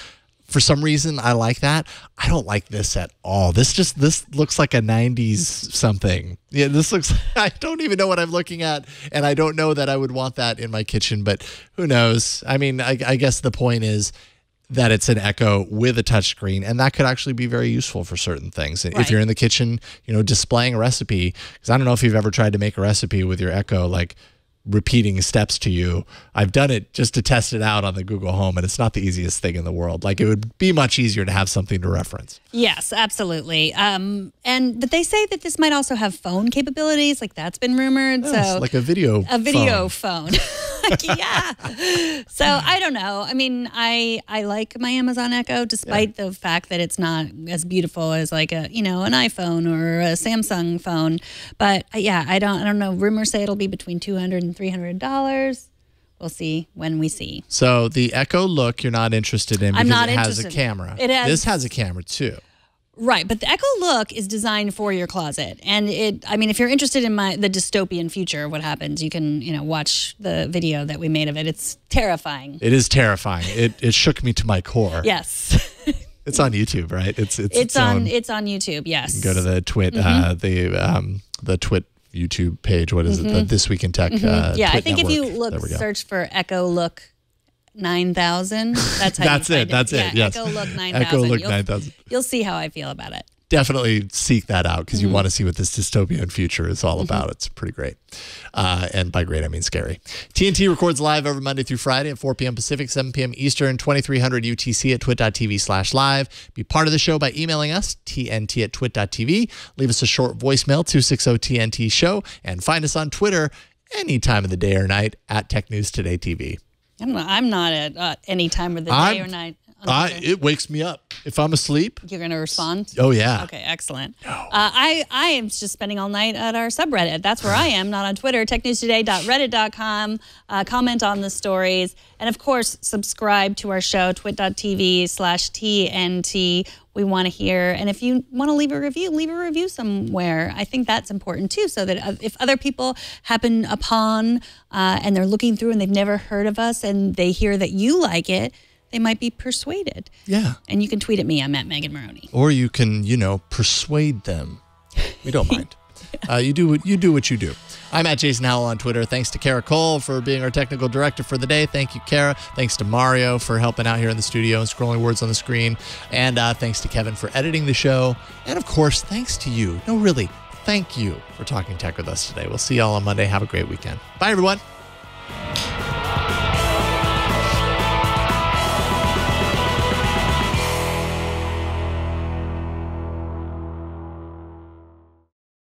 Speaker 3: for some reason, I like that. I don't like this at all. This looks like a 90s something. Yeah, I don't even know what I'm looking at, and I don't know that I would want that in my kitchen, but who knows? I mean, I guess the point is that it's an Echo with a touchscreen, and that could actually be very useful for certain things. Right. If you're in the kitchen, displaying a recipe, because I don't know if you've ever tried to make a recipe with your Echo, like repeating steps to you. I've done it just to test it out on the Google Home, and it's not the easiest thing in the world. Like, it would be much easier to have something to reference.
Speaker 1: Yes, absolutely. But they say that this might also have phone capabilities. Like, that's been rumored.
Speaker 3: So like a video
Speaker 1: phone. Yeah. So I don't know. I mean, I like my Amazon Echo, despite the fact that it's not as beautiful as like an iPhone or a Samsung phone. But yeah, I don't know. Rumors say it'll be between $200 and $300. We'll see when we see.
Speaker 3: So the Echo Look you're not interested in because it has a camera. This has a camera too.
Speaker 1: Right, but the Echo Look is designed for your closet, and if you're interested in the dystopian future of what happens, you can watch the video that we made of it. It's terrifying.
Speaker 3: It is terrifying. It shook me to my core.
Speaker 1: Yes.
Speaker 3: It's on YouTube, right? It's
Speaker 1: on YouTube. Yes.
Speaker 3: You can go to the Twit the Twit YouTube page. What is it? The This Week in Tech.
Speaker 1: Yeah, I think
Speaker 3: network.
Speaker 1: if you search for Echo Look 9000, that's how
Speaker 3: that's
Speaker 1: you
Speaker 3: it. That's it. Yes.
Speaker 1: Echo Look 9000.
Speaker 3: Echo Look 9000.
Speaker 1: You'll see how I feel about it.
Speaker 3: Definitely seek that out because you want to see what this dystopian future is all about. It's pretty great. And by great, I mean scary. TNT records live every Monday through Friday at 4 p.m. Pacific, 7 p.m. Eastern, 2300 UTC at twit.tv/live. Be part of the show by emailing us, tnt@twit.tv. Leave us a short voicemail, 260-TNT-SHOW. And find us on Twitter any time of the day or night at Tech News Today TV.
Speaker 1: I'm not at any time of the day or night.
Speaker 3: It wakes me up. If I'm asleep.
Speaker 1: You're going to respond?
Speaker 3: Oh, yeah.
Speaker 1: Okay, excellent.
Speaker 3: No.
Speaker 1: I am just spending all night at our subreddit. That's where I am, not on Twitter. technewstoday.reddit.com. Comment on the stories. And, of course, subscribe to our show, twit.tv/TNT. We want to hear. And if you want to leave a review somewhere. I think that's important, too, so that if other people happen upon and they're looking through and they've never heard of us and they hear that you like it, they might be persuaded.
Speaker 3: Yeah.
Speaker 1: And you can tweet at me. I'm at Megan Maroney.
Speaker 3: Or you can, persuade them. We don't mind. You do what you do. I'm at Jason Howell on Twitter. Thanks to Kara Cole for being our technical director for the day. Thank you, Kara. Thanks to Mario for helping out here in the studio and scrolling words on the screen. And thanks to Kevin for editing the show. And, of course, thanks to you. No, really, thank you for talking tech with us today. We'll see y'all on Monday. Have a great weekend. Bye, everyone.